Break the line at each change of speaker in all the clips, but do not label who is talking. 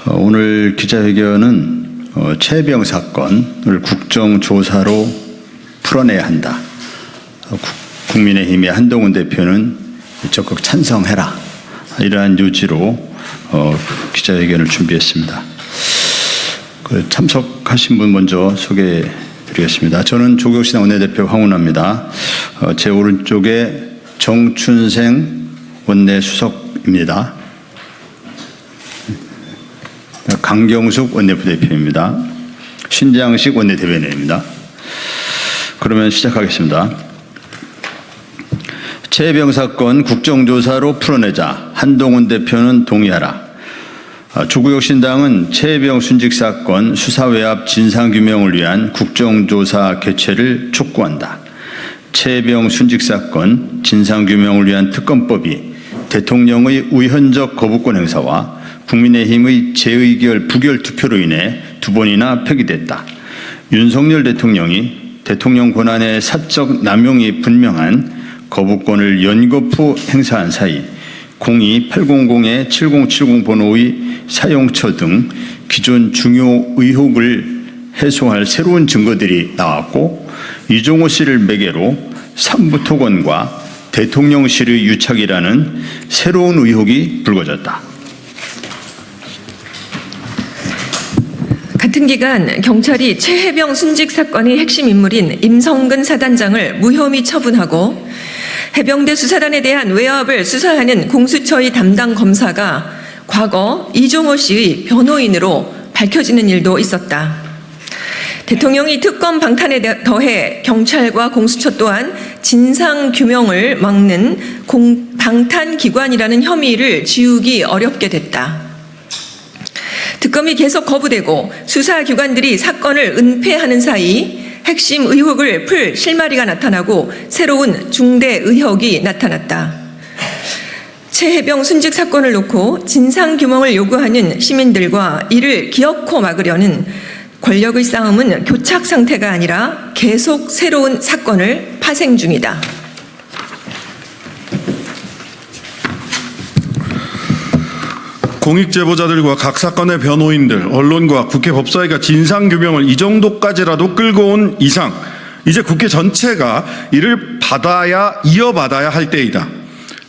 오늘 기자회견은 최혜병 사건을 국정조사로 풀어내야 한다. 국민의힘의 한동훈 대표는 적극 찬성해라. 이러한 요지로 기자회견을 준비했습니다. 참석하신 분 먼저 소개해 드리겠습니다. 저는 조국혁신당 원내대표 황운하입니다. 제 오른쪽에 정춘생 원내수석입니다. 강경숙 원내부대표입니다. 신장식 원내대변인입니다. 그러면 시작하겠습니다. 최혜병 사건 국정조사로 풀어내자. 한동훈 대표는 동의하라. 조국혁신당은 최혜병 순직 사건 수사 외압 진상규명을 위한 국정조사 개최를 촉구한다. 최혜병 순직 사건 진상규명을 위한 특검법이 대통령의 우현적 거부권 행사와 국민의힘의 재의결 부결 투표로 인해 2번이나 폐기됐다. 윤석열 대통령이 대통령 권한의 사적 남용이 분명한 거부권을 연거푸 행사한 사이 02-800-7070 번호의 사용처 등 기존 중요 의혹을 해소할 새로운 증거들이 나왔고 이종호 씨를 매개로 삼부토건과 대통령실의 유착이라는 새로운 의혹이 불거졌다.
같은 기간 경찰이 최혜병 순직 사건의 핵심 인물인 임성근 사단장을 무혐의 처분하고 해병대 수사단에 대한 외압을 수사하는 공수처의 담당 검사가 과거 이종호 씨의 변호인으로 밝혀지는 일도 있었다. 대통령이 특검 방탄에 더해 경찰과 공수처 또한 진상규명을 막는 방탄기관이라는 혐의를 지우기 어렵게 됐다. 특검이 계속 거부되고 수사기관들이 사건을 은폐하는 사이 핵심 의혹을 풀 실마리가 나타나고 새로운 중대 의혹이 나타났다. 최혜병 순직 사건을 놓고 진상규명을 요구하는 시민들과 이를 기어코 막으려는 권력의 싸움은 교착 상태가 아니라 계속 새로운 사건을 파생 중이다.
공익제보자들과 각 사건의 변호인들, 언론과 국회 법사위가 진상규명을 이 정도까지라도 끌고 온 이상 이제 국회 전체가 이를 이어받아야 할 때이다.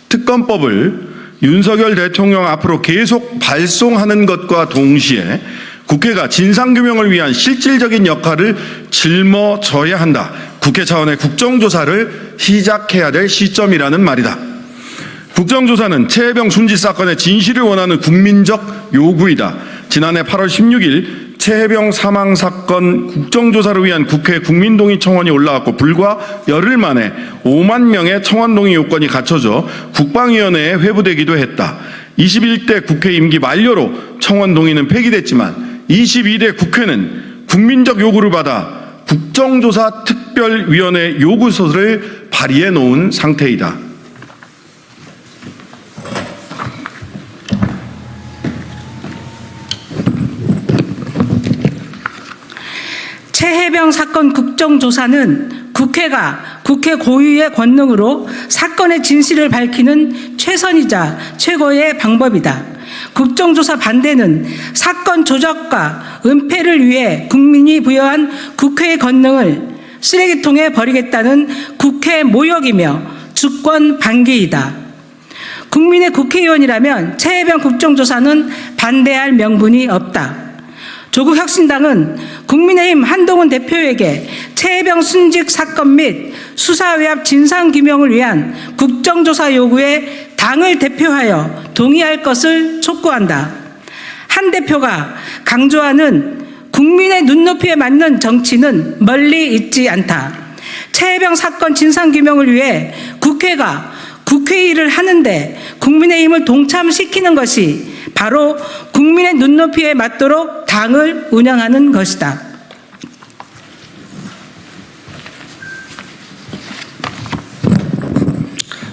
특검법을 윤석열 대통령 앞으로 계속 발송하는 것과 동시에 국회가 진상규명을 위한 실질적인 역할을 짊어져야 한다. 국회 차원의 국정조사를 시작해야 될 시점이라는 말이다. 국정조사는 최혜병 순직 사건의 진실을 원하는 국민적 요구이다. 지난해 8월 16일 최혜병 사망 사건 국정조사를 위한 국회 국민동의 청원이 올라왔고 불과 열흘 만에 5만 명의 청원 동의 요건이 갖춰져 국방위원회에 회부되기도 했다. 21대 국회 임기 만료로 청원 동의는 폐기됐지만 22대 국회는 국민적 요구를 받아 국정조사 특별위원회 요구서를 발의해 놓은 상태이다.
최혜병 사건 국정조사는 국회가 국회 고유의 권능으로 사건의 진실을 밝히는 최선이자 최고의 방법이다. 국정조사 반대는 사건 조작과 은폐를 위해 국민이 부여한 국회의 권능을 쓰레기통에 버리겠다는 국회 모욕이며 주권 반기이다. 국민의 국회의원이라면 최혜병 국정조사는 반대할 명분이 없다. 조국혁신당은 국민의힘 한동훈 대표에게 최혜병 순직 사건 및 수사 외압 진상규명을 위한 국정조사 요구에 당을 대표하여 동의할 것을 촉구한다. 한 대표가 강조하는 국민의 눈높이에 맞는 정치는 멀리 있지 않다. 최혜병 사건 진상규명을 위해 국회가 국회 일을 하는데 국민의힘을 동참시키는 것이 바로 국민의 눈높이에 맞도록 당을 운영하는 것이다.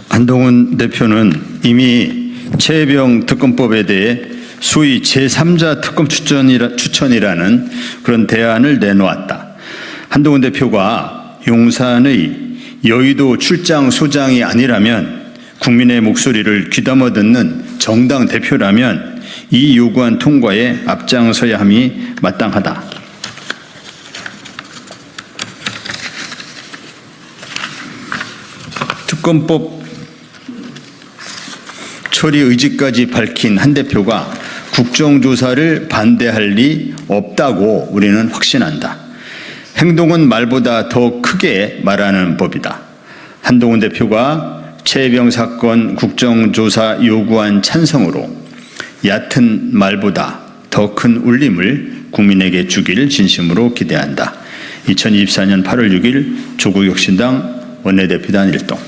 한동훈 대표는 이미 최혜병 특검법에 대해 소위 제3자 특검 추천이라는 그런 대안을 내놓았다. 한동훈 대표가 용산의 여의도 출장 소장이 아니라면 국민의 목소리를 귀담아 듣는 정당 대표라면 이 요구안 통과에 앞장서야 함이 마땅하다. 특검법 처리 의지까지 밝힌 한 대표가 국정조사를 반대할 리 없다고 우리는 확신한다. 행동은 말보다 더 크게 말하는 법이다. 한동훈 대표가 최혜병 사건 국정조사 요구안 찬성으로 얕은 말보다 더 큰 울림을 국민에게 주길 진심으로 기대한다. 2024년 8월 6일 조국혁신당 원내대표단 일동.